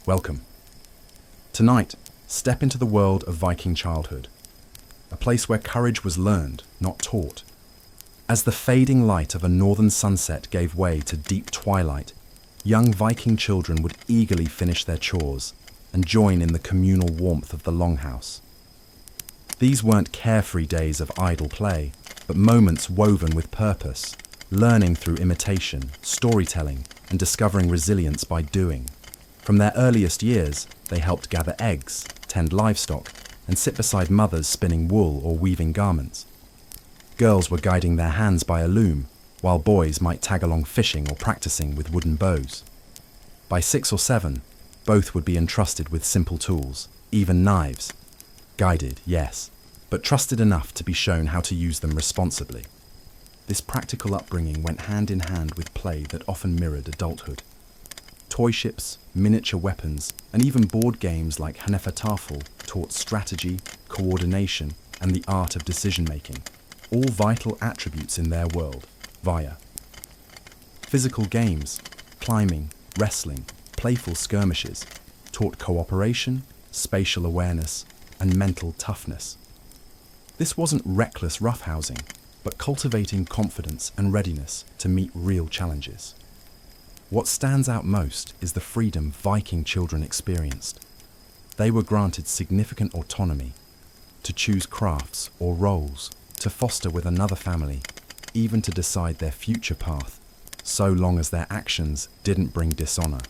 Welcome. Tonight, step into the world of Viking childhood, a place where courage was learned, not taught. As the fading light of a northern sunset gave way to deep twilight, young Viking children would eagerly finish their chores and join in the communal warmth of the longhouse. These weren't carefree days of idle play, but moments woven with purpose, learning through imitation, storytelling, and discovering resilience by doing. From their earliest years, they helped gather eggs, tend livestock, and sit beside mothers spinning wool or weaving garments. Girls were guiding their hands by a loom, while boys might tag along fishing or practicing with wooden bows. By 6 or 7, both would be entrusted with simple tools, even knives. Guided, yes, but trusted enough to be shown how to use them responsibly. This practical upbringing went hand in hand with play that often mirrored adulthood. Toy ships, miniature weapons, and even board games like Tafel taught strategy, coordination, and the art of decision-making, all vital attributes in their world, Vaya. Physical games, climbing, wrestling, playful skirmishes, taught cooperation, spatial awareness, and mental toughness. This wasn't reckless roughhousing, but cultivating confidence and readiness to meet real challenges. What stands out most is the freedom Viking children experienced. They were granted significant autonomy to choose crafts or roles, to foster with another family, even to decide their future path, so long as their actions didn't bring dishonor.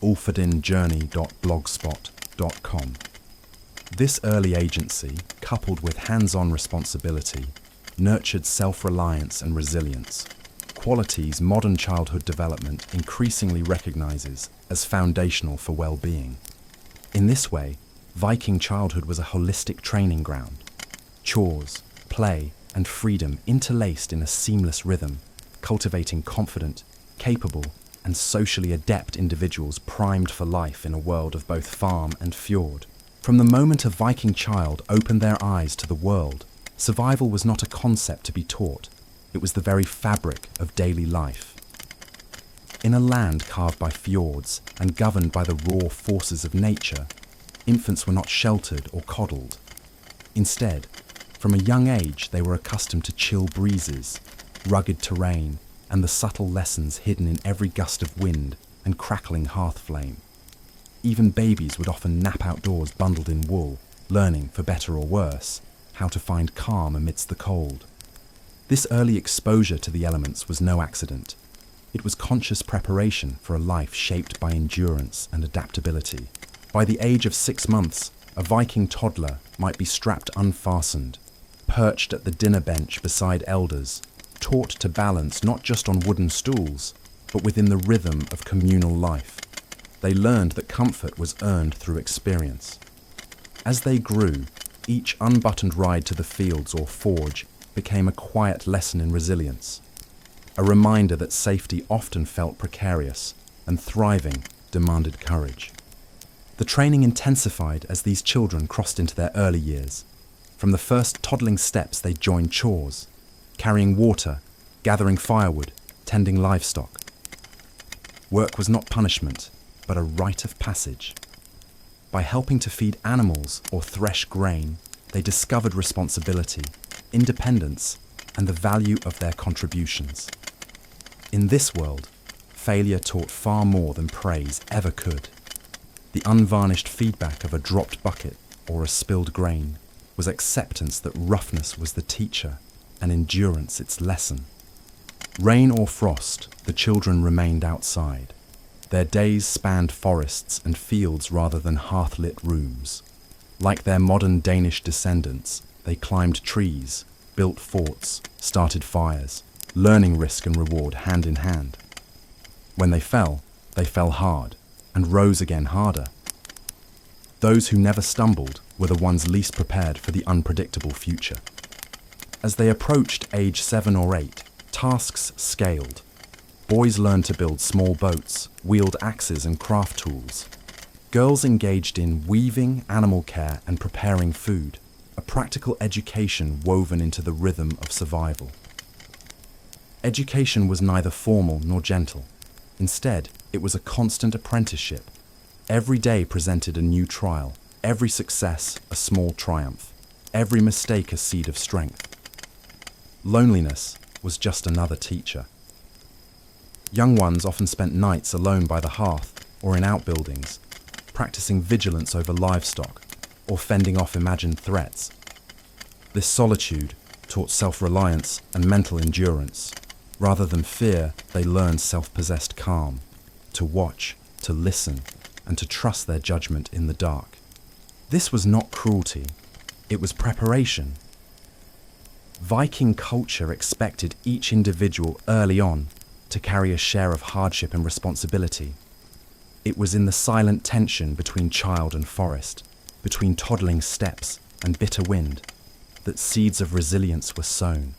ulfadinjourney.blogspot.com. This early agency, coupled with hands-on responsibility, nurtured self-reliance and resilience, qualities modern childhood development increasingly recognizes as foundational for well-being. In this way, Viking childhood was a holistic training ground. Chores, play, and freedom interlaced in a seamless rhythm, cultivating confident, capable, and socially adept individuals primed for life in a world of both farm and fjord. From the moment a Viking child opened their eyes to the world, survival was not a concept to be taught. It was the very fabric of daily life. In a land carved by fjords and governed by the raw forces of nature, infants were not sheltered or coddled. Instead, from a young age, they were accustomed to chill breezes, rugged terrain, and the subtle lessons hidden in every gust of wind and crackling hearth flame. Even babies would often nap outdoors bundled in wool, learning, for better or worse, how to find calm amidst the cold. This early exposure to the elements was no accident. It was conscious preparation for a life shaped by endurance and adaptability. By the age of 6 months, a Viking toddler might be strapped unfastened, perched at the dinner bench beside elders, taught to balance not just on wooden stools, but within the rhythm of communal life. They learned that comfort was earned through experience. As they grew, each unbuttoned ride to the fields or forge became a quiet lesson in resilience, a reminder that safety often felt precarious and thriving demanded courage. The training intensified as these children crossed into their early years. From the first toddling steps, they joined chores, carrying water, gathering firewood, tending livestock. Work was not punishment, but a rite of passage. By helping to feed animals or thresh grain, they discovered responsibility, independence, and the value of their contributions. In this world, failure taught far more than praise ever could. The unvarnished feedback of a dropped bucket or a spilled grain was acceptance that roughness was the teacher and endurance its lesson. Rain or frost, the children remained outside. Their days spanned forests and fields rather than hearth-lit rooms. Like their modern Danish descendants, they climbed trees, built forts, started fires, learning risk and reward hand in hand. When they fell hard and rose again harder. Those who never stumbled were the ones least prepared for the unpredictable future. As they approached age 7 or 8, tasks scaled. Boys learned to build small boats, wield axes and craft tools. Girls engaged in weaving, animal care, and preparing food, a practical education woven into the rhythm of survival. Education was neither formal nor gentle. Instead, it was a constant apprenticeship. Every day presented a new trial, every success a small triumph, every mistake a seed of strength. Loneliness was just another teacher. Young ones often spent nights alone by the hearth or in outbuildings, practicing vigilance over livestock or fending off imagined threats. This solitude taught self-reliance and mental endurance. Rather than fear, they learned self-possessed calm, to watch, to listen, and to trust their judgment in the dark. This was not cruelty, it was preparation. Viking culture expected each individual early on to carry a share of hardship and responsibility. It was in the silent tension between child and forest, between toddling steps and bitter wind, that seeds of resilience were sown.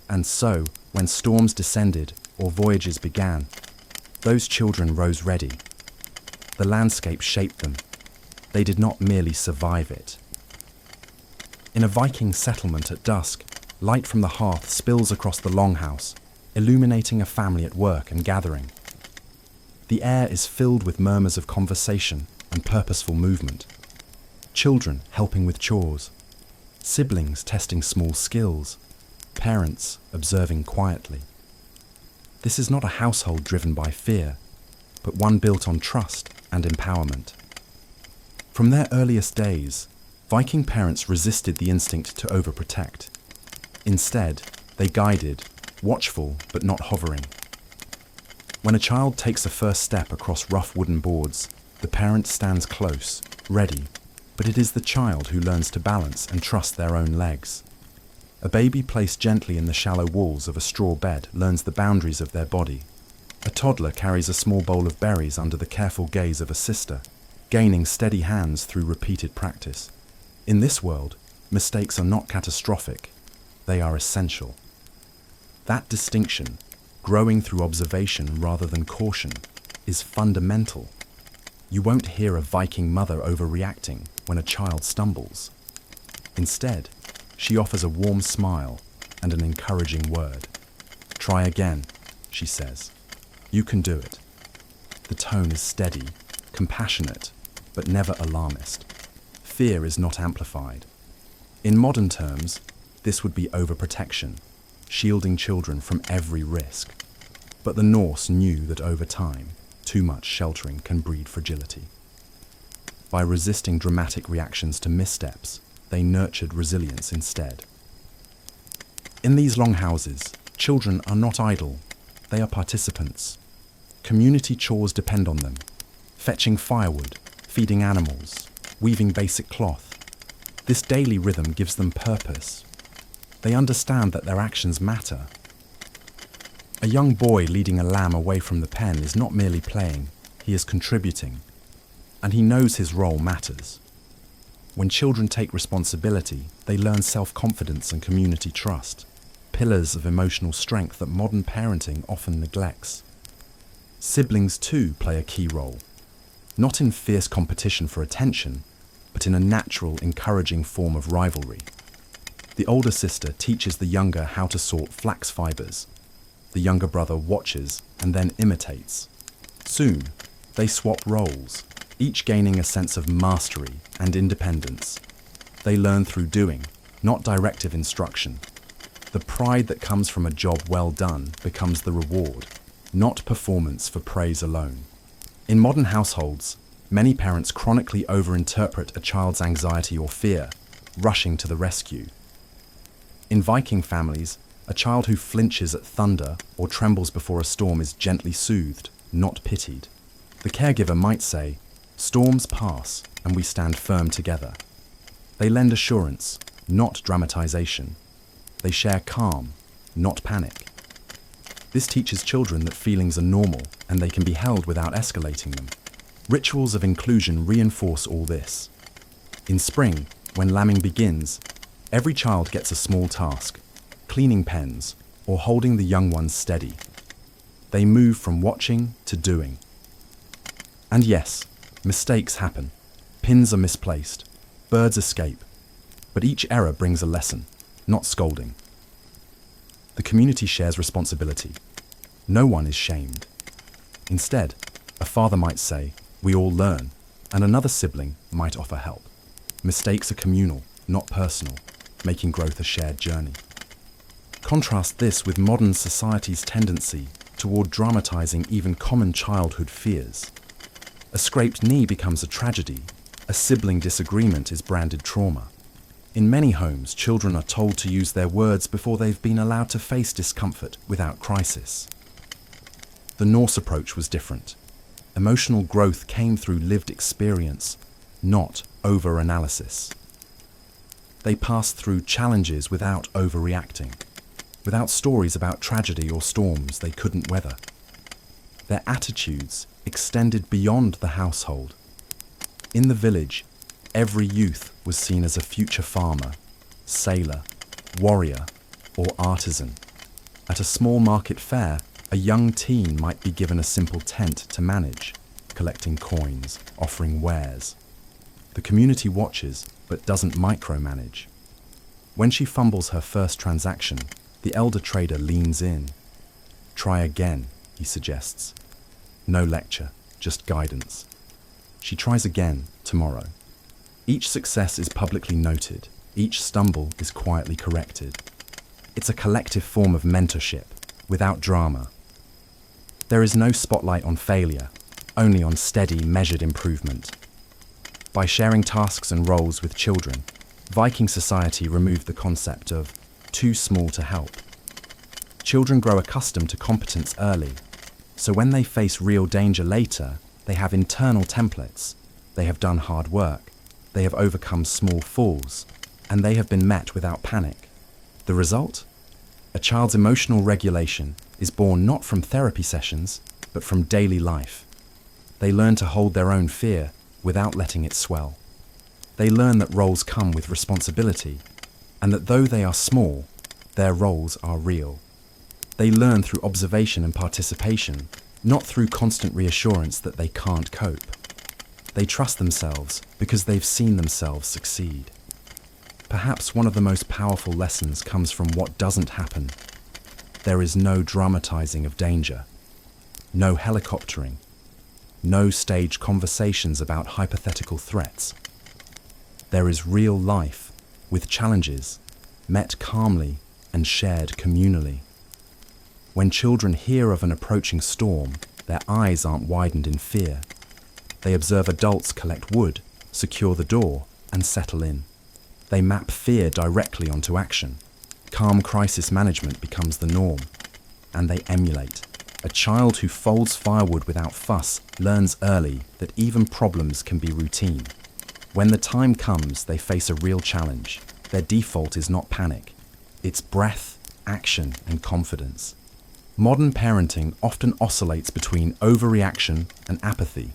And so, when storms descended or voyages began, those children rose ready. The landscape shaped them. They did not merely survive it. In a Viking settlement at dusk, light from the hearth spills across the longhouse, illuminating a family at work and gathering. The air is filled with murmurs of conversation and purposeful movement. Children helping with chores, siblings testing small skills, parents observing quietly. This is not a household driven by fear, but one built on trust and empowerment. From their earliest days, Viking parents resisted the instinct to overprotect. Instead, they guided, watchful but not hovering. When a child takes a first step across rough wooden boards, the parent stands close, ready, but it is the child who learns to balance and trust their own legs. A baby placed gently in the shallow walls of a straw bed learns the boundaries of their body. A toddler carries a small bowl of berries under the careful gaze of a sister, gaining steady hands through repeated practice. In this world, mistakes are not catastrophic, they are essential. That distinction, growing through observation rather than caution, is fundamental. You won't hear a Viking mother overreacting when a child stumbles. Instead, she offers a warm smile and an encouraging word. "Try again," she says. "You can do it." The tone is steady, compassionate, but never alarmist. Fear is not amplified. In modern terms, this would be overprotection, shielding children from every risk. But the Norse knew that over time, too much sheltering can breed fragility. By resisting dramatic reactions to missteps, they nurtured resilience instead. In these longhouses, children are not idle, they are participants. Community chores depend on them, fetching firewood, feeding animals, weaving basic cloth. This daily rhythm gives them purpose. They understand that their actions matter. A young boy leading a lamb away from the pen is not merely playing, he is contributing, and he knows his role matters. When children take responsibility, they learn self-confidence and community trust, pillars of emotional strength that modern parenting often neglects. Siblings too play a key role, not in fierce competition for attention, but in a natural, encouraging form of rivalry. The older sister teaches the younger how to sort flax fibers. The younger brother watches and then imitates. Soon, they swap roles, each gaining a sense of mastery and independence. They learn through doing, not directive instruction. The pride that comes from a job well done becomes the reward, not performance for praise alone. In modern households, many parents chronically overinterpret a child's anxiety or fear, rushing to the rescue. In Viking families, a child who flinches at thunder or trembles before a storm is gently soothed, not pitied. The caregiver might say, "Storms pass, and we stand firm together." They lend assurance, not dramatization. They share calm, not panic. This teaches children that feelings are normal and they can be held without escalating them. Rituals of inclusion reinforce all this. In spring, when lambing begins, every child gets a small task, cleaning pens or holding the young ones steady. They move from watching to doing. And yes, mistakes happen. Pins are misplaced. Birds escape. But each error brings a lesson, not scolding. The community shares responsibility. No one is shamed. Instead, a father might say, We all learn, and another sibling might offer help. Mistakes are communal, not personal, making growth a shared journey. Contrast this with modern society's tendency toward dramatizing even common childhood fears. A scraped knee becomes a tragedy. A sibling disagreement is branded trauma. In many homes, children are told to use their words before they've been allowed to face discomfort without crisis. The Norse approach was different. Emotional growth came through lived experience, not over-analysis. They passed through challenges without overreacting, without stories about tragedy or storms they couldn't weather. Their attitudes extended beyond the household. In the village, every youth was seen as a future farmer, sailor, warrior, or artisan. At a small market fair, a young teen might be given a simple tent to manage, collecting coins, offering wares. The community watches, but doesn't micromanage. When she fumbles her first transaction, the elder trader leans in. "Try again," he suggests. No lecture, just guidance. She tries again tomorrow. Each success is publicly noted. Each stumble is quietly corrected. It's a collective form of mentorship, without drama. There is no spotlight on failure, only on steady, measured improvement. By sharing tasks and roles with children, Viking society removed the concept of too small to help. Children grow accustomed to competence early, so when they face real danger later, they have internal templates. They have done hard work. They have overcome small falls, and they have been met without panic. The result? A child's emotional regulation is born not from therapy sessions, but from daily life. They learn to hold their own fear without letting it swell. They learn that roles come with responsibility, and that though they are small, their roles are real. They learn through observation and participation, not through constant reassurance that they can't cope. They trust themselves because they've seen themselves succeed. Perhaps one of the most powerful lessons comes from what doesn't happen. There is no dramatizing of danger, no helicoptering, no staged conversations about hypothetical threats. There is real life, with challenges, met calmly and shared communally. When children hear of an approaching storm, their eyes aren't widened in fear. They observe adults collect wood, secure the door, and settle in. They map fear directly onto action. Calm crisis management becomes the norm, and they emulate. A child who folds firewood without fuss learns early that even problems can be routine. When the time comes, they face a real challenge. Their default is not panic. It's breath, action, and confidence. Modern parenting often oscillates between overreaction and apathy.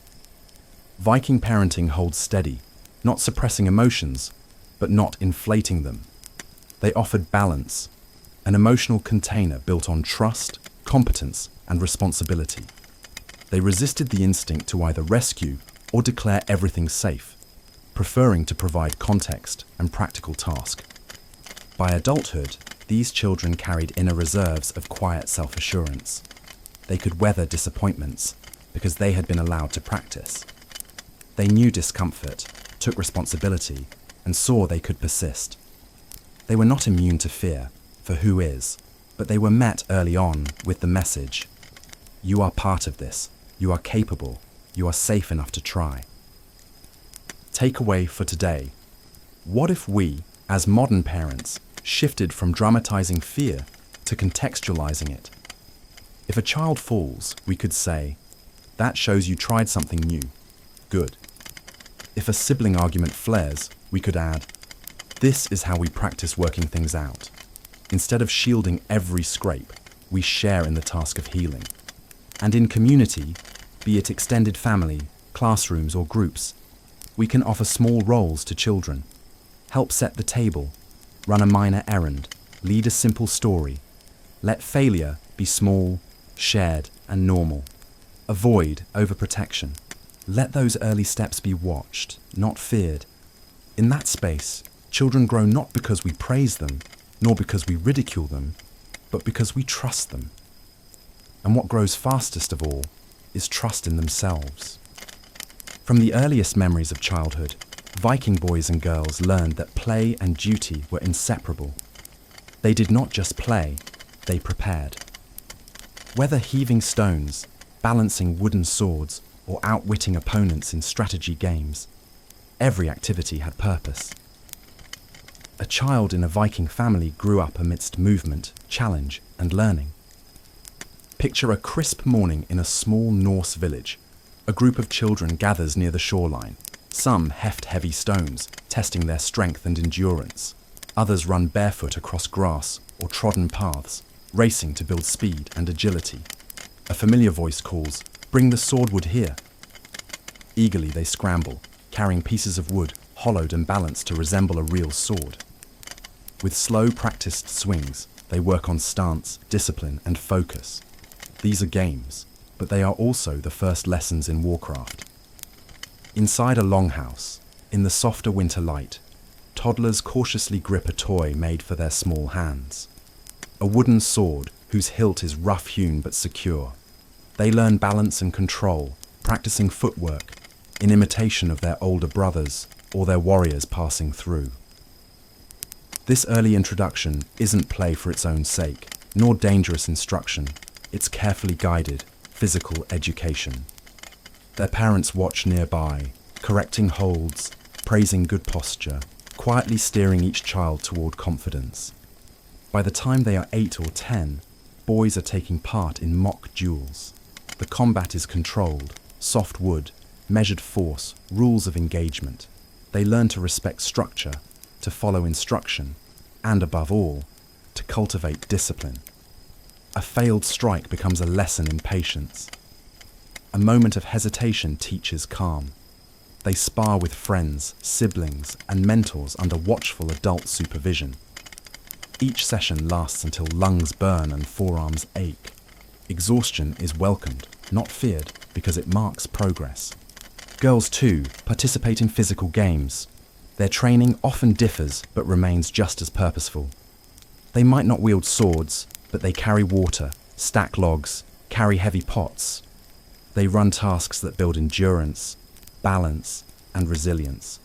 Viking parenting holds steady, not suppressing emotions, but not inflating them. They offered balance, an emotional container built on trust, competence, and responsibility. They resisted the instinct to either rescue or declare everything safe, preferring to provide context and practical task. By adulthood, these children carried inner reserves of quiet self-assurance. They could weather disappointments because they had been allowed to practice. They knew discomfort, took responsibility, and saw they could persist. They were not immune to fear, for who is, but they were met early on with the message, "You are part of this, you are capable, you are safe enough to try." Takeaway for today: what if we, as modern parents, shifted from dramatizing fear to contextualizing it? If a child falls, we could say, "That shows you tried something new. Good." If a sibling argument flares, we could add, "This is how we practice working things out." Instead of shielding every scrape, we share in the task of healing. And in community, be it extended family, classrooms, or groups, we can offer small roles to children, help set the table, run a minor errand, lead a simple story. Let failure be small, shared, and normal. Avoid overprotection. Let those early steps be watched, not feared. In that space, children grow not because we praise them, nor because we ridicule them, but because we trust them. And what grows fastest of all is trust in themselves. From the earliest memories of childhood, Viking boys and girls learned that play and duty were inseparable. They did not just play, they prepared. Whether heaving stones, balancing wooden swords, or outwitting opponents in strategy games, every activity had purpose. A child in a Viking family grew up amidst movement, challenge, and learning. Picture a crisp morning in a small Norse village. A group of children gathers near the shoreline. Some heft heavy stones, testing their strength and endurance. Others run barefoot across grass or trodden paths, racing to build speed and agility. A familiar voice calls, "Bring the swordwood here." Eagerly they scramble, carrying pieces of wood hollowed and balanced to resemble a real sword. With slow, practiced swings, they work on stance, discipline, and focus. These are games, but they are also the first lessons in warcraft. Inside a longhouse, in the softer winter light, toddlers cautiously grip a toy made for their small hands. A wooden sword whose hilt is rough-hewn but secure. They learn balance and control, practicing footwork, in imitation of their older brothers or their warriors passing through. This early introduction isn't play for its own sake, nor dangerous instruction. It's carefully guided, physical education. Their parents watch nearby, correcting holds, praising good posture, quietly steering each child toward confidence. By the time they are 8 or 10, boys are taking part in mock duels. The combat is controlled, soft wood, measured force, rules of engagement. They learn to respect structure, to follow instruction, and above all, to cultivate discipline. A failed strike becomes a lesson in patience. A moment of hesitation teaches calm. They spar with friends, siblings, and mentors under watchful adult supervision. Each session lasts until lungs burn and forearms ache. Exhaustion is welcomed, not feared, because it marks progress. Girls, too, participate in physical games. Their training often differs but remains just as purposeful. They might not wield swords, but they carry water, stack logs, carry heavy pots. They run tasks that build endurance, balance, and resilience.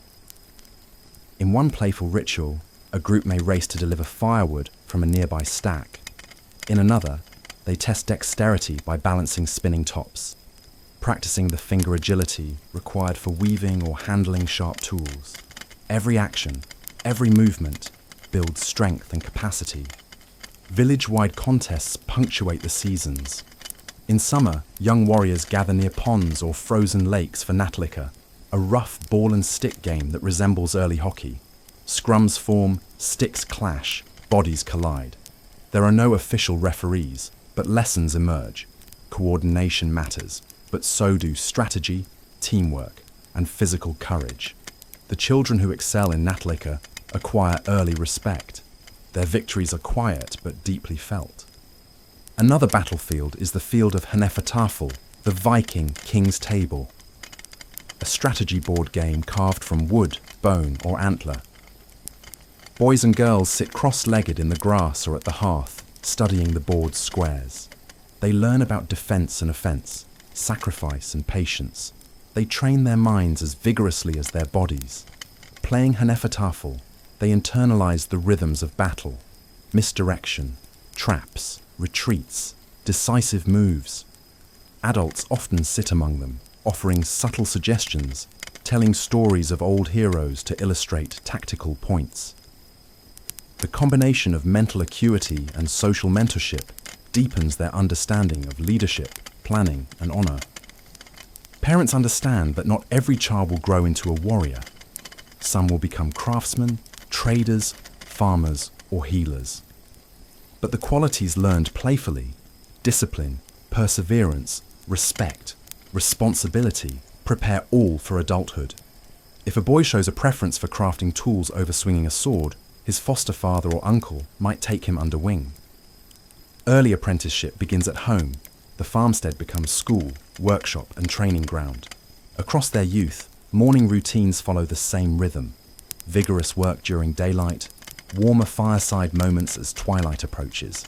In one playful ritual, a group may race to deliver firewood from a nearby stack. In another, they test dexterity by balancing spinning tops, practicing the finger agility required for weaving or handling sharp tools. Every action, every movement builds strength and capacity. Village-wide contests punctuate the seasons. In summer, young warriors gather near ponds or frozen lakes for Natlica, a rough ball and stick game that resembles early hockey. Scrums form, sticks clash, bodies collide. There are no official referees, but lessons emerge. Coordination matters, but so do strategy, teamwork, and physical courage. The children who excel in Natlica acquire early respect. Their victories are quiet but deeply felt. Another battlefield is the field of Hnefatafl, the Viking King's Table, a strategy board game carved from wood, bone, or antler. Boys and girls sit cross-legged in the grass or at the hearth, studying the board's squares. They learn about defense and offense, sacrifice and patience. They train their minds as vigorously as their bodies. Playing Hnefatafl, they internalize the rhythms of battle, misdirection, traps, retreats, decisive moves. Adults often sit among them, offering subtle suggestions, telling stories of old heroes to illustrate tactical points. The combination of mental acuity and social mentorship deepens their understanding of leadership, planning, and honor. Parents understand that not every child will grow into a warrior. Some will become craftsmen, traders, farmers, or healers. But the qualities learned playfully, discipline, perseverance, respect, responsibility, prepare all for adulthood. If a boy shows a preference for crafting tools over swinging a sword, his foster father or uncle might take him under wing. Early apprenticeship begins at home. The farmstead becomes school, workshop, and training ground. Across their youth, morning routines follow the same rhythm. Vigorous work during daylight, warmer fireside moments as twilight approaches.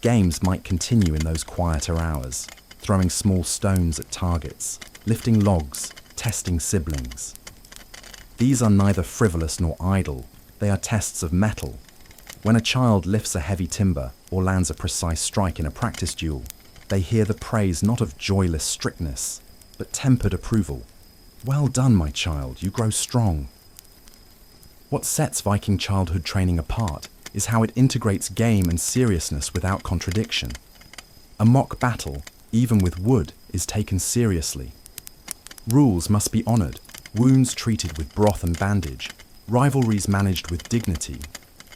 Games might continue in those quieter hours, throwing small stones at targets, lifting logs, testing siblings. These are neither frivolous nor idle, they are tests of mettle. When a child lifts a heavy timber or lands a precise strike in a practice duel, they hear the praise not of joyless strictness, but tempered approval. Well done, my child, you grow strong. What sets Viking childhood training apart is how it integrates game and seriousness without contradiction. A mock battle, even with wood, is taken seriously. Rules must be honoured, wounds treated with broth and bandage, rivalries managed with dignity.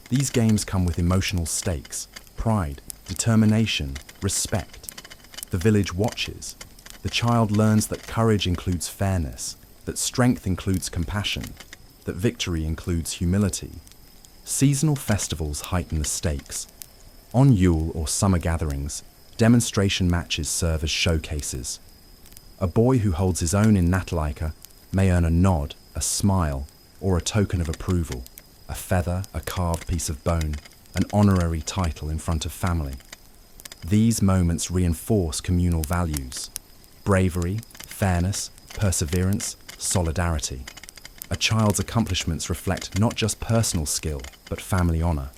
These games come with emotional stakes, pride, determination, respect. The village watches. The child learns that courage includes fairness, that strength includes compassion, that victory includes humility. Seasonal festivals heighten the stakes. On Yule or summer gatherings, demonstration matches serve as showcases. A boy who holds his own in Natalaika may earn a nod, a smile, or a token of approval, a feather, a carved piece of bone, an honorary title in front of family. These moments reinforce communal values: bravery, fairness, perseverance, solidarity. A child's accomplishments reflect not just personal skill, but family honor.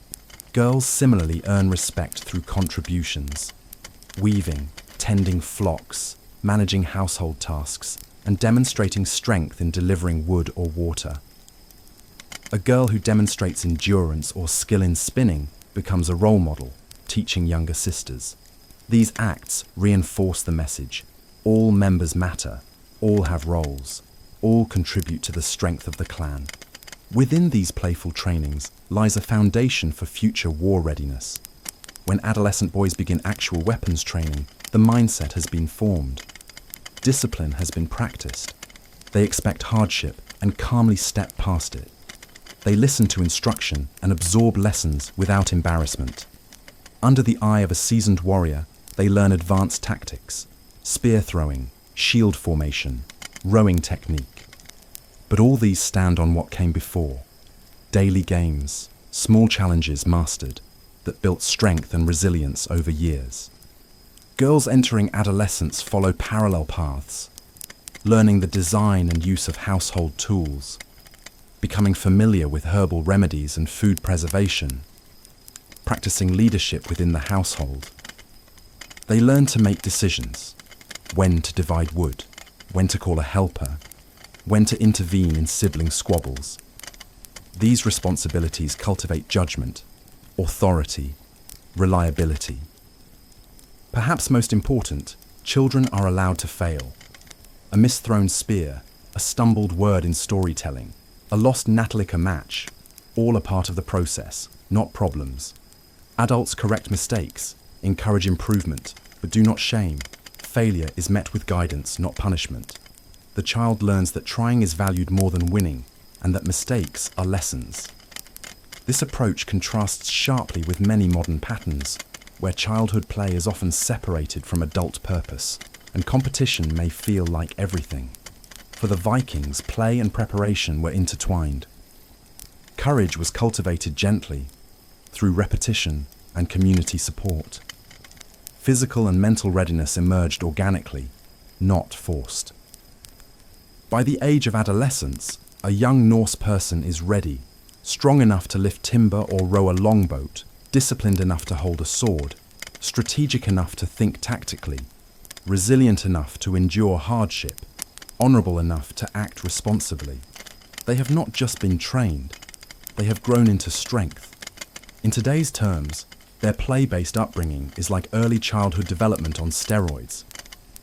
Girls similarly earn respect through contributions. Weaving, tending flocks, managing household tasks, and demonstrating strength in delivering wood or water. A girl who demonstrates endurance or skill in spinning becomes a role model, teaching younger sisters. These acts reinforce the message: all members matter, all have roles, all contribute to the strength of the clan. Within these playful trainings lies a foundation for future war readiness. When adolescent boys begin actual weapons training, the mindset has been formed. Discipline has been practiced. They expect hardship and calmly step past it. They listen to instruction and absorb lessons without embarrassment. Under the eye of a seasoned warrior, they learn advanced tactics, spear throwing, shield formation, rowing technique. But all these stand on what came before: daily games, small challenges mastered, that built strength and resilience over years. Girls entering adolescence follow parallel paths, learning the design and use of household tools, becoming familiar with herbal remedies and food preservation, practicing leadership within the household. They learn to make decisions: when to divide wood, when to call a helper, when to intervene in sibling squabbles. These responsibilities cultivate judgment, authority, reliability. Perhaps most important, children are allowed to fail. A misthrown spear, a stumbled word in storytelling, a lost Natalaika match, all are part of the process, not problems. Adults correct mistakes, encourage improvement, but do not shame. Failure is met with guidance, not punishment. The child learns that trying is valued more than winning, and that mistakes are lessons. This approach contrasts sharply with many modern patterns, where childhood play is often separated from adult purpose, and competition may feel like everything. For the Vikings, play and preparation were intertwined. Courage was cultivated gently, through repetition and community support. Physical and mental readiness emerged organically, not forced. By the age of adolescence, a young Norse person is ready, strong enough to lift timber or row a longboat, disciplined enough to hold a sword, strategic enough to think tactically, resilient enough to endure hardship, honourable enough to act responsibly. They have not just been trained, they have grown into strength. In today's terms, their play-based upbringing is like early childhood development on steroids,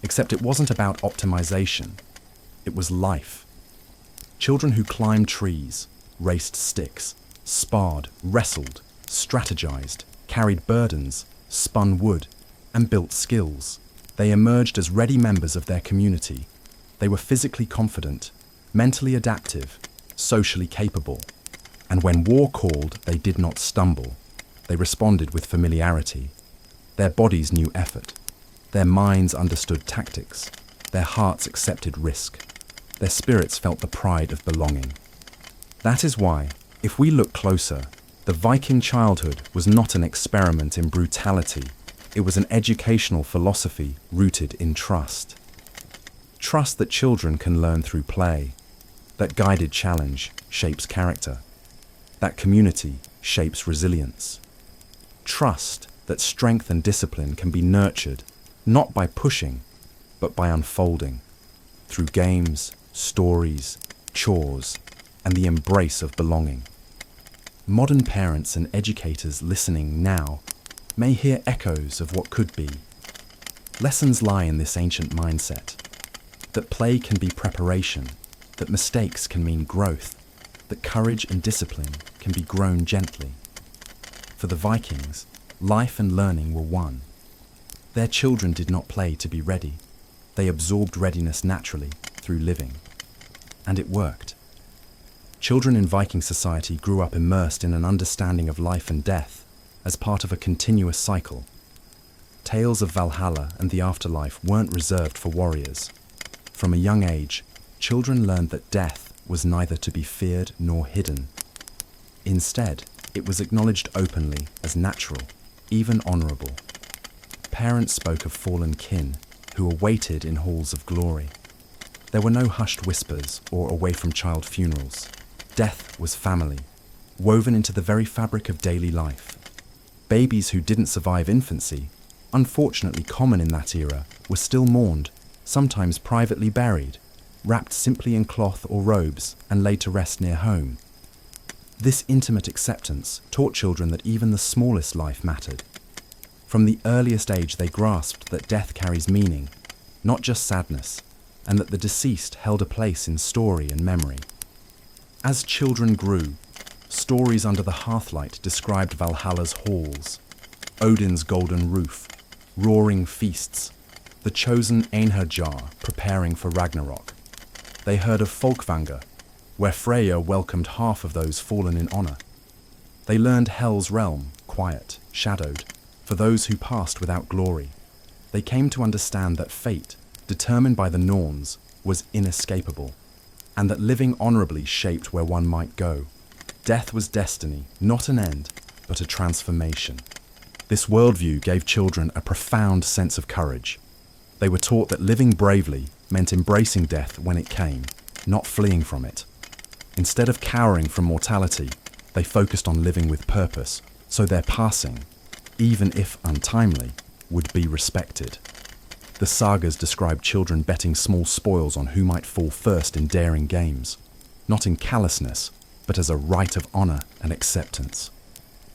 except it wasn't about optimization, it was life. Children who climbed trees, raced sticks, sparred, wrestled, strategized, carried burdens, spun wood, and built skills. They emerged as ready members of their community. They were physically confident, mentally adaptive, socially capable. And when war called, they did not stumble. They responded with familiarity. Their bodies knew effort. Their minds understood tactics. Their hearts accepted risk. Their spirits felt the pride of belonging. That is why, if we look closer, the Viking childhood was not an experiment in brutality. It was an educational philosophy rooted in trust. Trust that children can learn through play, that guided challenge shapes character, that community shapes resilience. Trust that strength and discipline can be nurtured not by pushing, but by unfolding through games, stories, chores, and the embrace of belonging. Modern parents and educators listening now may hear echoes of what could be. Lessons lie in this ancient mindset, that play can be preparation, that mistakes can mean growth, that courage and discipline can be grown gently. For the Vikings, life and learning were one. Their children did not play to be ready. They absorbed readiness naturally through living. And it worked. Children in Viking society grew up immersed in an understanding of life and death as part of a continuous cycle. Tales of Valhalla and the afterlife weren't reserved for warriors. From a young age, children learned that death was neither to be feared nor hidden. Instead, it was acknowledged openly as natural, even honorable. Parents spoke of fallen kin who awaited in halls of glory. There were no hushed whispers or away from child funerals. Death was family, woven into the very fabric of daily life. Babies who didn't survive infancy, unfortunately common in that era, were still mourned, sometimes privately buried, wrapped simply in cloth or robes and laid to rest near home. This intimate acceptance taught children that even the smallest life mattered. From the earliest age they grasped that death carries meaning, not just sadness, and that the deceased held a place in story and memory. As children grew, stories under the hearthlight described Valhalla's halls, Odin's golden roof, roaring feasts, the chosen Einherjar preparing for Ragnarok. They heard of Folkvanga, where Freyja welcomed half of those fallen in honor. They learned Hel's realm, quiet, shadowed, for those who passed without glory. They came to understand that fate, determined by the Norns, was inescapable, and that living honorably shaped where one might go. Death was destiny, not an end, but a transformation. This worldview gave children a profound sense of courage. They were taught that living bravely meant embracing death when it came, not fleeing from it. Instead of cowering from mortality, they focused on living with purpose, so their passing, even if untimely, would be respected. The sagas describe children betting small spoils on who might fall first in daring games, not in callousness, but as a rite of honor and acceptance.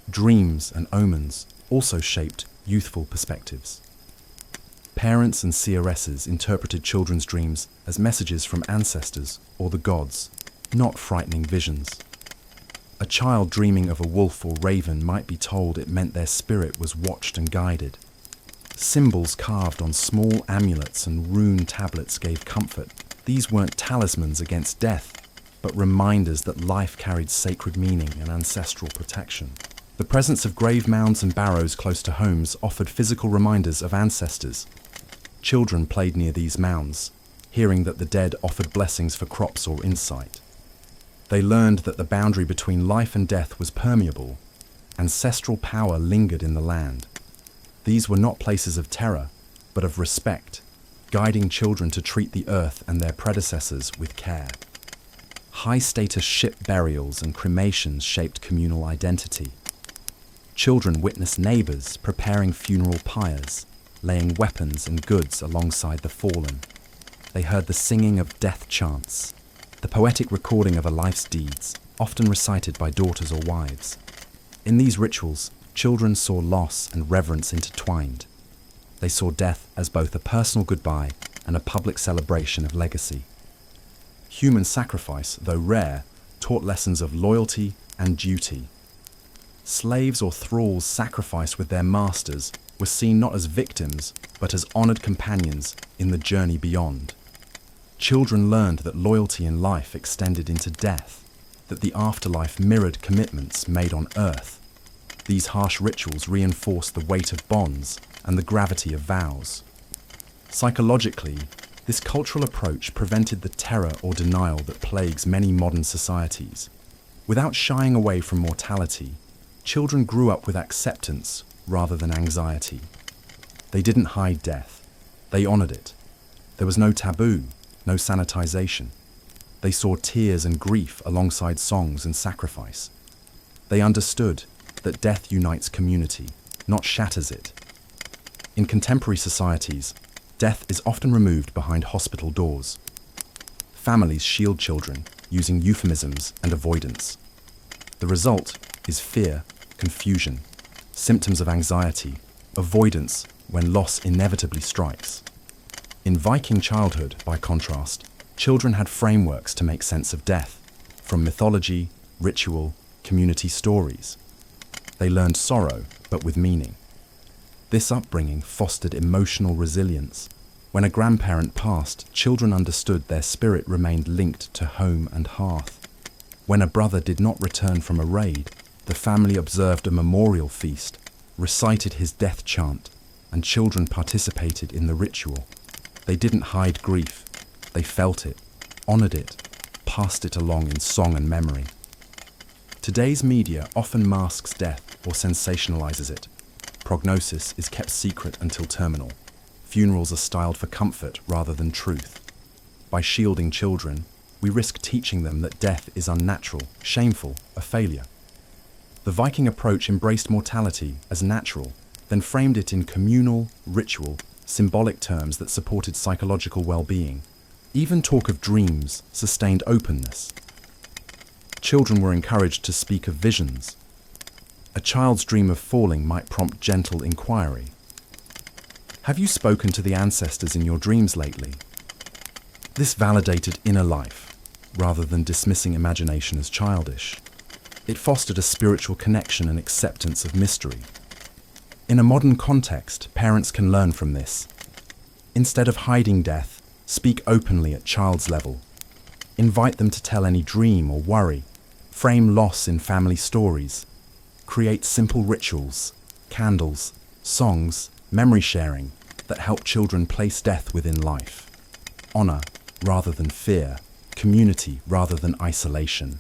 Dreams and omens also shaped youthful perspectives. Parents and seeresses interpreted children's dreams as messages from ancestors or the gods, not frightening visions. A child dreaming of a wolf or raven might be told it meant their spirit was watched and guided. Symbols carved on small amulets and rune tablets gave comfort. These weren't talismans against death, but reminders that life carried sacred meaning and ancestral protection. The presence of grave mounds and barrows close to homes offered physical reminders of ancestors. Children played near these mounds, hearing that the dead offered blessings for crops or insight. They learned that the boundary between life and death was permeable. Ancestral power lingered in the land. These were not places of terror, but of respect, guiding children to treat the earth and their predecessors with care. High-status ship burials and cremations shaped communal identity. Children witnessed neighbors preparing funeral pyres, laying weapons and goods alongside the fallen. They heard the singing of death chants, the poetic recording of a life's deeds, often recited by daughters or wives. In these rituals, children saw loss and reverence intertwined. They saw death as both a personal goodbye and a public celebration of legacy. Human sacrifice, though rare, taught lessons of loyalty and duty. Slaves or thralls sacrificed with their masters were seen not as victims, but as honored companions in the journey beyond. Children learned that loyalty in life extended into death, that the afterlife mirrored commitments made on earth. These harsh rituals reinforced the weight of bonds and the gravity of vows. Psychologically, this cultural approach prevented the terror or denial that plagues many modern societies. Without shying away from mortality, children grew up with acceptance rather than anxiety. They didn't hide death. They honored it. There was no taboo, no sanitization. They saw tears and grief alongside songs and sacrifice. They understood that death unites community, not shatters it. In contemporary societies, death is often removed behind hospital doors. Families shield children using euphemisms and avoidance. The result is fear, confusion, symptoms of anxiety, avoidance when loss inevitably strikes. In Viking childhood, by contrast, children had frameworks to make sense of death, from mythology, ritual, community stories. They learned sorrow, but with meaning. This upbringing fostered emotional resilience. When a grandparent passed, children understood their spirit remained linked to home and hearth. When a brother did not return from a raid, the family observed a memorial feast, recited his death chant, and children participated in the ritual. They didn't hide grief. They felt it, honored it, passed it along in song and memory. Today's media often masks death or sensationalizes it. Prognosis is kept secret until terminal. Funerals are styled for comfort rather than truth. By shielding children, we risk teaching them that death is unnatural, shameful, a failure. The Viking approach embraced mortality as natural, then framed it in communal, ritual, symbolic terms that supported psychological well-being. Even talk of dreams sustained openness. Children were encouraged to speak of visions. A child's dream of falling might prompt gentle inquiry. Have you spoken to the ancestors in your dreams lately? This validated inner life, rather than dismissing imagination as childish. It fostered a spiritual connection and acceptance of mystery. In a modern context, parents can learn from this. Instead of hiding death, speak openly at child's level. Invite them to tell any dream or worry. Frame loss in family stories. Create simple rituals, candles, songs, memory sharing that help children place death within life. Honor rather than fear, community rather than isolation.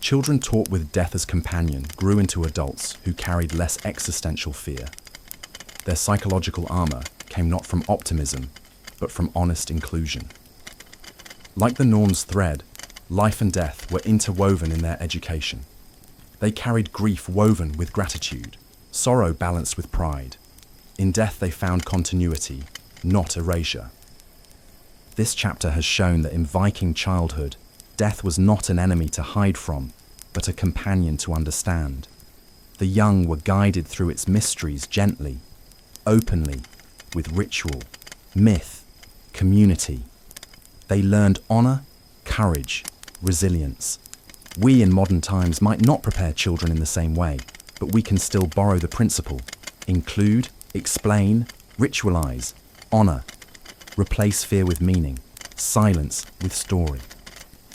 Children taught with death as companion grew into adults who carried less existential fear. Their psychological armor came not from optimism, but from honest inclusion. Like the Norns' thread, life and death were interwoven in their education. They carried grief woven with gratitude, sorrow balanced with pride. In death they found continuity, not erasure. This chapter has shown that in Viking childhood, death was not an enemy to hide from, but a companion to understand. The young were guided through its mysteries gently, openly, with ritual, myth, community. They learned honor, courage, resilience. We in modern times might not prepare children in the same way, but we can still borrow the principle. Include, explain, ritualize, honor. Replace fear with meaning, silence with story.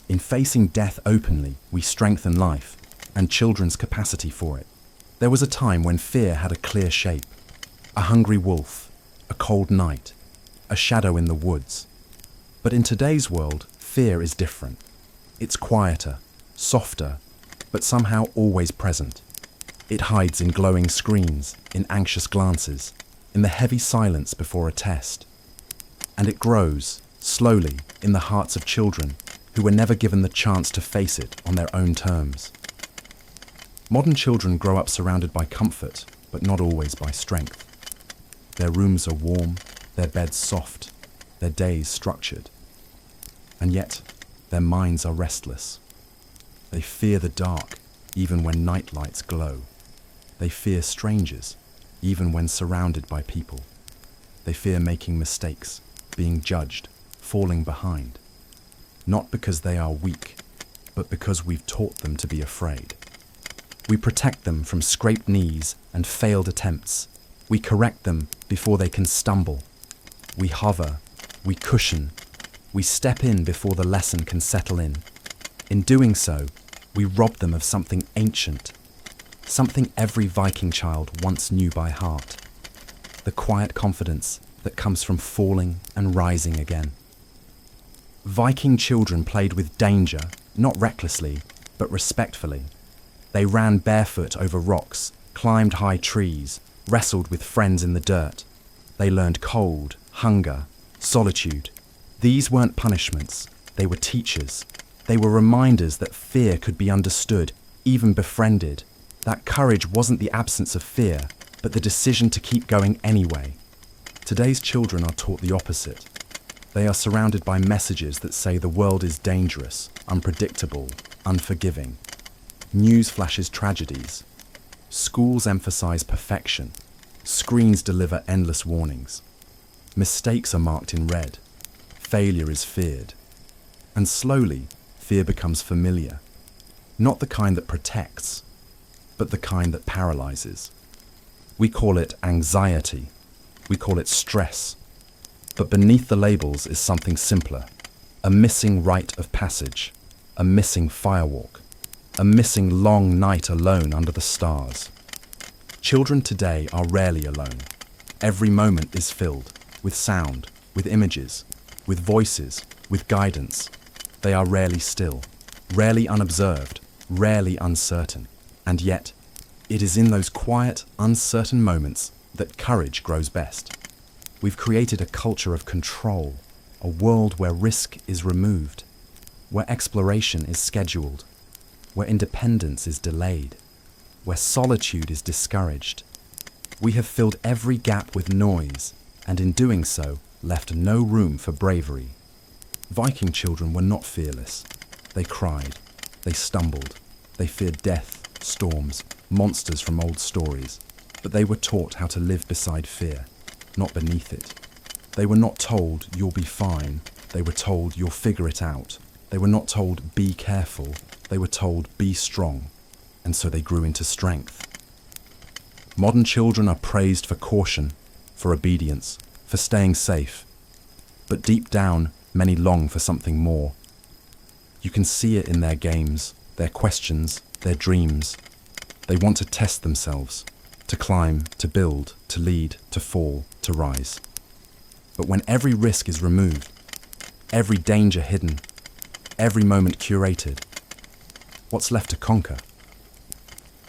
In facing death openly, we strengthen life and children's capacity for it. There was a time when fear had a clear shape. A hungry wolf, a cold night, a shadow in the woods. But in today's world, fear is different. It's quieter, softer, but somehow always present. It hides in glowing screens, in anxious glances, in the heavy silence before a test. And it grows, slowly, in the hearts of children who were never given the chance to face it on their own terms. Modern children grow up surrounded by comfort, but not always by strength. Their rooms are warm, their beds soft, their days structured. And yet, their minds are restless. They fear the dark, even when night lights glow. They fear strangers, even when surrounded by people. They fear making mistakes, being judged, falling behind. Not because they are weak, but because we've taught them to be afraid. We protect them from scraped knees and failed attempts. We correct them before they can stumble. We hover, we cushion, we step in before the lesson can settle in. In doing so, we rob them of something ancient, something every Viking child once knew by heart. The quiet confidence that comes from falling and rising again. Viking children played with danger, not recklessly, but respectfully. They ran barefoot over rocks, climbed high trees, wrestled with friends in the dirt. They learned cold, hunger, solitude. These weren't punishments, they were teachers. They were reminders that fear could be understood, even befriended, that courage wasn't the absence of fear, but the decision to keep going anyway. Today's children are taught the opposite. They are surrounded by messages that say the world is dangerous, unpredictable, unforgiving. News flashes tragedies. Schools emphasize perfection. Screens deliver endless warnings. Mistakes are marked in red. Failure is feared. And slowly, fear becomes familiar. Not the kind that protects, but the kind that paralyzes. We call it anxiety. We call it stress. But beneath the labels is something simpler. A missing rite of passage. A missing firewalk. A missing long night alone under the stars. Children today are rarely alone. Every moment is filled with sound, with images, with voices, with guidance. They are rarely still, rarely unobserved, rarely uncertain. And yet, it is in those quiet, uncertain moments that courage grows best. We've created a culture of control, a world where risk is removed, where exploration is scheduled, where independence is delayed, where solitude is discouraged. We have filled every gap with noise, and in doing so, left no room for bravery. Viking children were not fearless. They cried, they stumbled, they feared death, storms, monsters from old stories, but they were taught how to live beside fear, not beneath it. They were not told, "You'll be fine." They were told, "You'll figure it out." They were not told, "Be careful." They were told, "Be strong." And so they grew into strength. Modern children are praised for caution, for obedience, for staying safe. But deep down, many long for something more. You can see it in their games, their questions, their dreams. They want to test themselves, to climb, to build, to lead, to fall, to rise. But when every risk is removed, every danger hidden, every moment curated, what's left to conquer?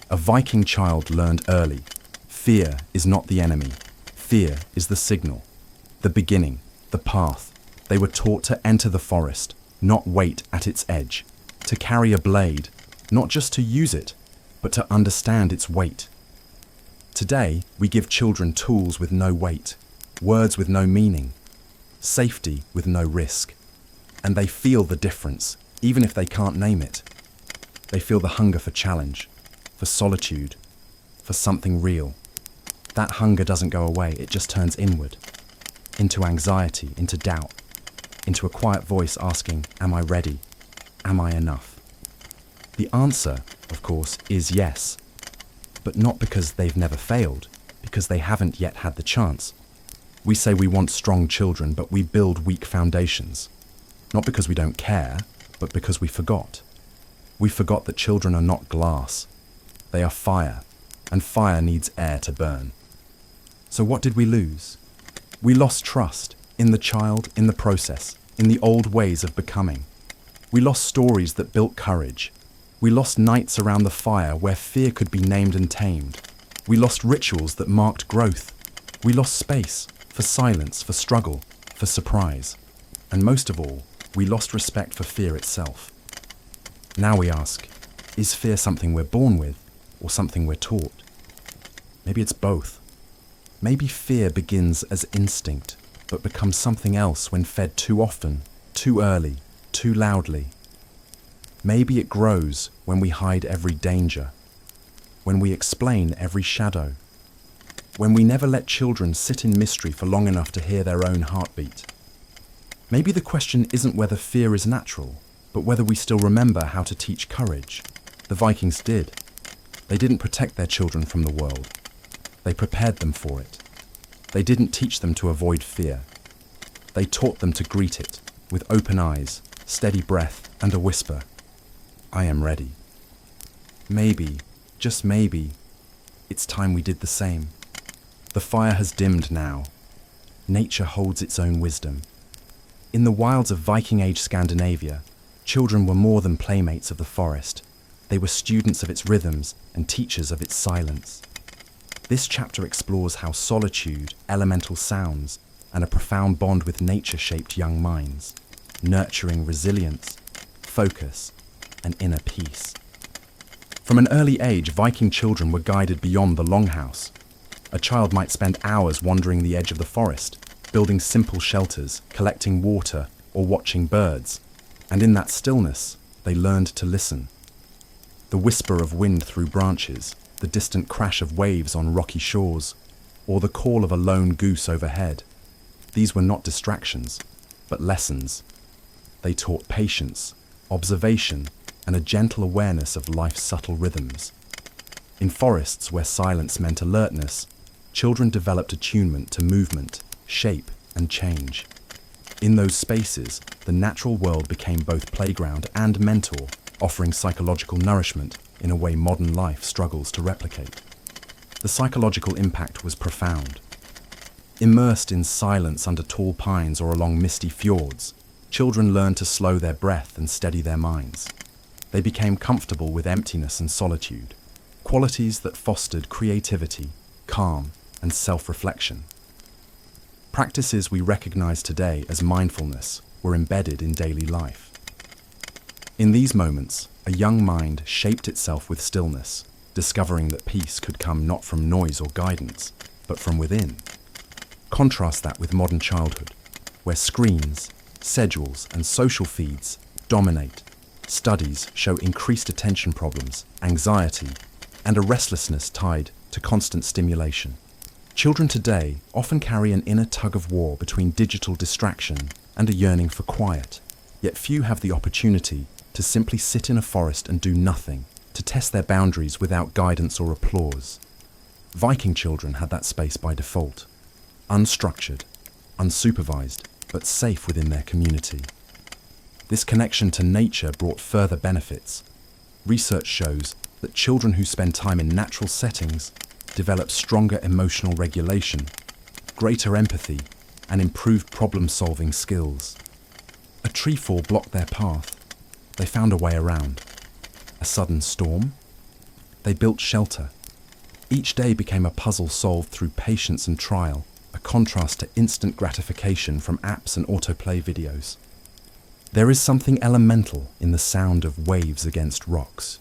A Viking child learned early, fear is not the enemy. Fear is the signal, the beginning, the path. They were taught to enter the forest, not wait at its edge, to carry a blade, not just to use it, but to understand its weight. Today, we give children tools with no weight, words with no meaning, safety with no risk. And they feel the difference, even if they can't name it. They feel the hunger for challenge, for solitude, for something real. That hunger doesn't go away, it just turns inward, into anxiety, into doubt, into a quiet voice asking, "Am I ready? Am I enough?" The answer, of course, is yes, but not because they've never failed, because they haven't yet had the chance. We say we want strong children, but we build weak foundations. Not because we don't care, but because we forgot. We forgot that children are not glass. They are fire, and fire needs air to burn. So what did we lose? We lost trust in the child, in the process, in the old ways of becoming. We lost stories that built courage. We lost nights around the fire where fear could be named and tamed. We lost rituals that marked growth. We lost space for silence, for struggle, for surprise. And most of all, we lost respect for fear itself. Now we ask, is fear something we're born with or something we're taught? Maybe it's both. Maybe fear begins as instinct, but becomes something else when fed too often, too early, too loudly. Maybe it grows when we hide every danger, when we explain every shadow, when we never let children sit in mystery for long enough to hear their own heartbeat. Maybe the question isn't whether fear is natural, but whether we still remember how to teach courage. The Vikings did. They didn't protect their children from the world. They prepared them for it. They didn't teach them to avoid fear. They taught them to greet it with open eyes, steady breath, and a whisper, "I am ready." Maybe, just maybe, it's time we did the same. The fire has dimmed now. Nature holds its own wisdom. In the wilds of Viking-age Scandinavia, children were more than playmates of the forest. They were students of its rhythms and teachers of its silence. This chapter explores how solitude, elemental sounds, and a profound bond with nature shaped young minds, nurturing resilience, focus, and inner peace. From an early age, Viking children were guided beyond the longhouse. A child might spend hours wandering the edge of the forest, building simple shelters, collecting water, or watching birds, and in that stillness, they learned to listen. The whisper of wind through branches, the distant crash of waves on rocky shores, or the call of a lone goose overhead. These were not distractions, but lessons. They taught patience, observation, and a gentle awareness of life's subtle rhythms. In forests where silence meant alertness, children developed attunement to movement, shape, and change. In those spaces, the natural world became both playground and mentor, offering psychological nourishment in a way modern life struggles to replicate. The psychological impact was profound. Immersed in silence under tall pines or along misty fjords, children learned to slow their breath and steady their minds. They became comfortable with emptiness and solitude, qualities that fostered creativity, calm, and self-reflection. Practices we recognize today as mindfulness were embedded in daily life. In these moments, a young mind shaped itself with stillness, discovering that peace could come not from noise or guidance, but from within. Contrast that with modern childhood, where screens, schedules, and social feeds dominate. Studies show increased attention problems, anxiety, and a restlessness tied to constant stimulation. Children today often carry an inner tug-of-war between digital distraction and a yearning for quiet, yet few have the opportunity to simply sit in a forest and do nothing, to test their boundaries without guidance or applause. Viking children had that space by default, unstructured, unsupervised, but safe within their community. This connection to nature brought further benefits. Research shows that children who spend time in natural settings develop stronger emotional regulation, greater empathy, and improved problem-solving skills. A tree fall blocked their path. They found a way around. A sudden storm? They built shelter. Each day became a puzzle solved through patience and trial, a contrast to instant gratification from apps and autoplay videos. There is something elemental in the sound of waves against rocks.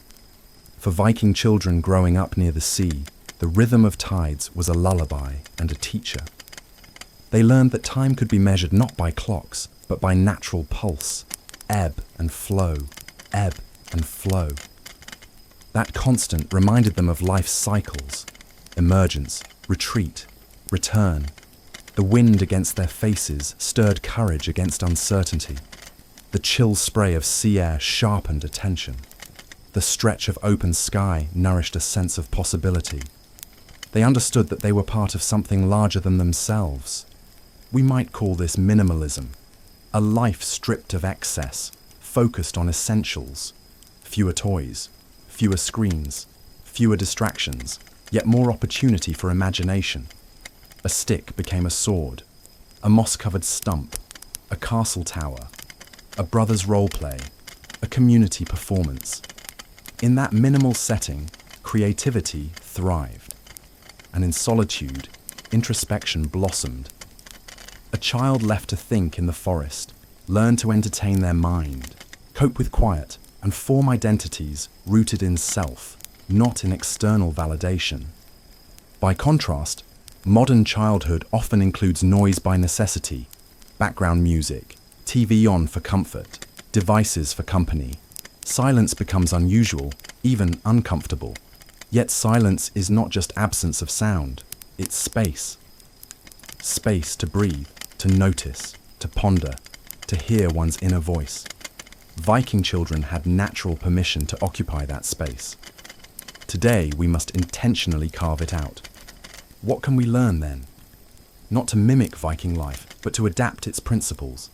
For Viking children growing up near the sea, the rhythm of tides was a lullaby and a teacher. They learned that time could be measured not by clocks, but by natural pulse, ebb and flow, ebb and flow. That constant reminded them of life's cycles, emergence, retreat, return. The wind against their faces stirred courage against uncertainty. The chill spray of sea air sharpened attention. The stretch of open sky nourished a sense of possibility. They understood that they were part of something larger than themselves. We might call this minimalism, a life stripped of excess, focused on essentials. Fewer toys, fewer screens, fewer distractions, yet more opportunity for imagination. A stick became a sword, a moss-covered stump, a castle tower, a brother's role play, a community performance. In that minimal setting, creativity thrived. And in solitude, introspection blossomed. A child left to think in the forest, learn to entertain their mind, cope with quiet, and form identities rooted in self, not in external validation. By contrast, modern childhood often includes noise by necessity, background music, TV on for comfort, devices for company. Silence becomes unusual, even uncomfortable. Yet silence is not just absence of sound, it's space. Space to breathe, to notice, to ponder, to hear one's inner voice. Viking children had natural permission to occupy that space. Today, we must intentionally carve it out. What can we learn then? Not to mimic Viking life, but to adapt its principles.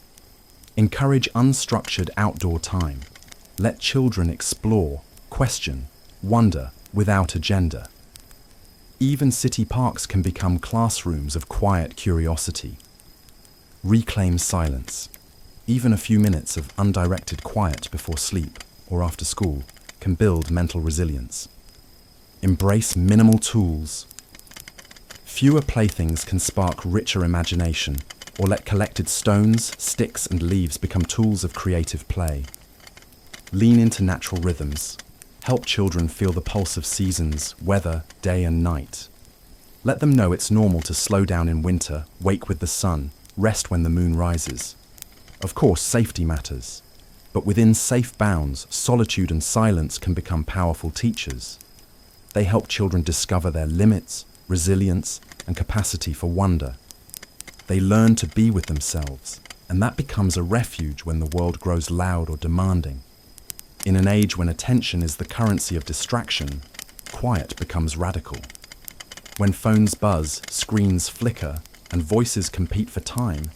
Encourage unstructured outdoor time. Let children explore, question, wonder without agenda. Even city parks can become classrooms of quiet curiosity. Reclaim silence. Even a few minutes of undirected quiet before sleep or after school can build mental resilience. Embrace minimal tools. Fewer playthings can spark richer imagination, or let collected stones, sticks, and leaves become tools of creative play. Lean into natural rhythms. Help children feel the pulse of seasons, weather, day and night. Let them know it's normal to slow down in winter, wake with the sun, rest when the moon rises. Of course, safety matters. But within safe bounds, solitude and silence can become powerful teachers. They help children discover their limits, resilience, and capacity for wonder. They learn to be with themselves, and that becomes a refuge when the world grows loud or demanding. In an age when attention is the currency of distraction, quiet becomes radical. When phones buzz, screens flicker, and voices compete for time,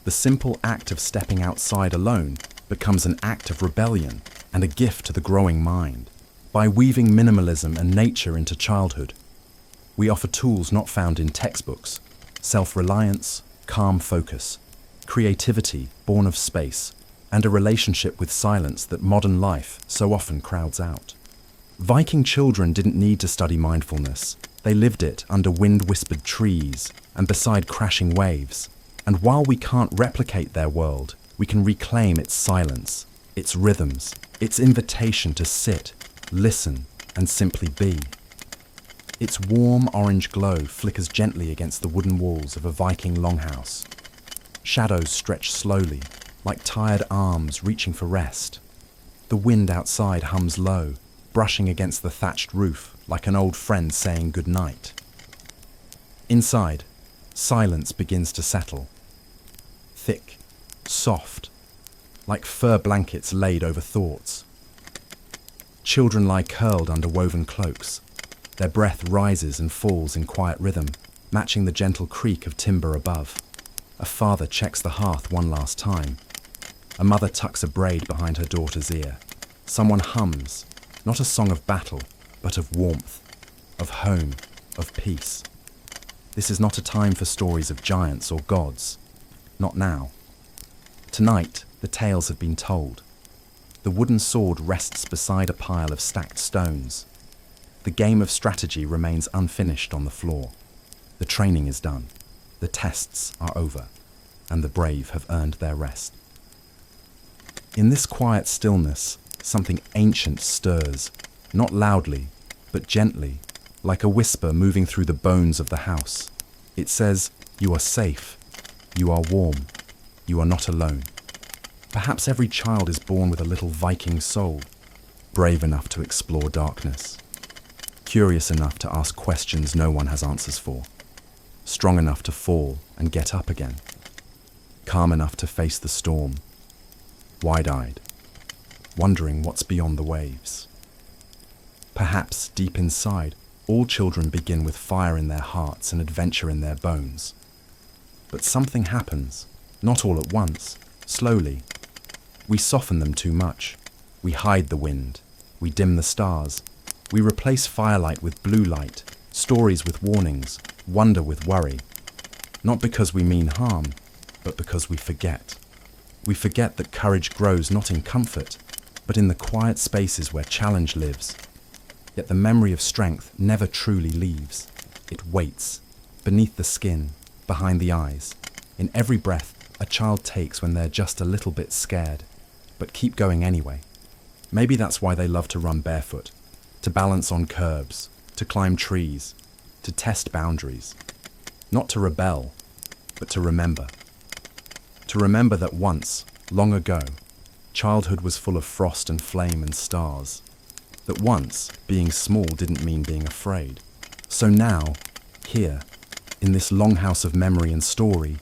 the simple act of stepping outside alone becomes an act of rebellion and a gift to the growing mind. By weaving minimalism and nature into childhood, we offer tools not found in textbooks: self-reliance, calm focus, creativity born of space, and a relationship with silence that modern life so often crowds out. Viking children didn't need to study mindfulness. They lived it under wind-whispered trees and beside crashing waves. And while we can't replicate their world, we can reclaim its silence, its rhythms, its invitation to sit, listen, and simply be. Its warm orange glow flickers gently against the wooden walls of a Viking longhouse. Shadows stretch slowly, like tired arms reaching for rest. The wind outside hums low, brushing against the thatched roof like an old friend saying goodnight. Inside, silence begins to settle. Thick, soft, like fur blankets laid over thoughts. Children lie curled under woven cloaks. Their breath rises and falls in quiet rhythm, matching the gentle creak of timber above. A father checks the hearth one last time. A mother tucks a braid behind her daughter's ear. Someone hums, not a song of battle, but of warmth, of home, of peace. This is not a time for stories of giants or gods. Not now. Tonight, the tales have been told. The wooden sword rests beside a pile of stacked stones. The game of strategy remains unfinished on the floor. The training is done. The tests are over, and the brave have earned their rest. In this quiet stillness, something ancient stirs, not loudly, but gently, like a whisper moving through the bones of the house. It says, "You are safe. You are warm. You are not alone." Perhaps every child is born with a little Viking soul, brave enough to explore darkness, curious enough to ask questions no one has answers for, strong enough to fall and get up again, calm enough to face the storm, wide-eyed, wondering what's beyond the waves. Perhaps deep inside, all children begin with fire in their hearts and adventure in their bones. But something happens, not all at once, slowly. We soften them too much. We hide the wind. We dim the stars. We replace firelight with blue light, stories with warnings, wonder with worry. Not because we mean harm, but because we forget. We forget that courage grows not in comfort, but in the quiet spaces where challenge lives. Yet the memory of strength never truly leaves. It waits, beneath the skin, behind the eyes, in every breath a child takes when they're just a little bit scared, but keep going anyway. Maybe that's why they love to run barefoot, to balance on curbs, to climb trees, to test boundaries. Not to rebel, but to remember. To remember that once, long ago, childhood was full of frost and flame and stars. That once, being small didn't mean being afraid. So now, here, in this longhouse of memory and story,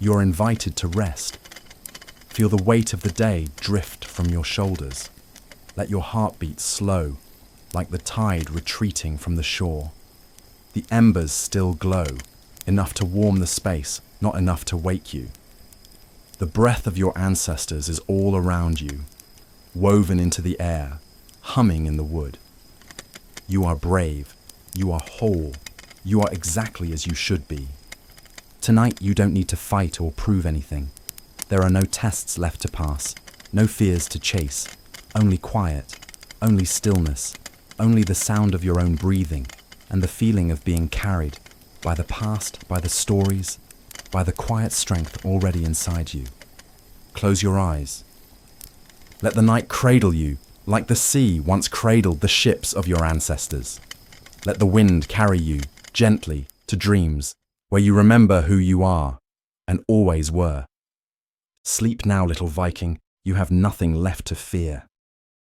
you're invited to rest. Feel the weight of the day drift from your shoulders. Let your heartbeat slow, like the tide retreating from the shore. The embers still glow, enough to warm the space, not enough to wake you. The breath of your ancestors is all around you, woven into the air, humming in the wood. You are brave, you are whole, you are exactly as you should be. Tonight you don't need to fight or prove anything. There are no tests left to pass, no fears to chase, only quiet, only stillness, only the sound of your own breathing and the feeling of being carried by the past, by the stories, by the quiet strength already inside you. Close your eyes. Let the night cradle you like the sea once cradled the ships of your ancestors. Let the wind carry you gently to dreams where you remember who you are and always were. Sleep now, little Viking. You have nothing left to fear.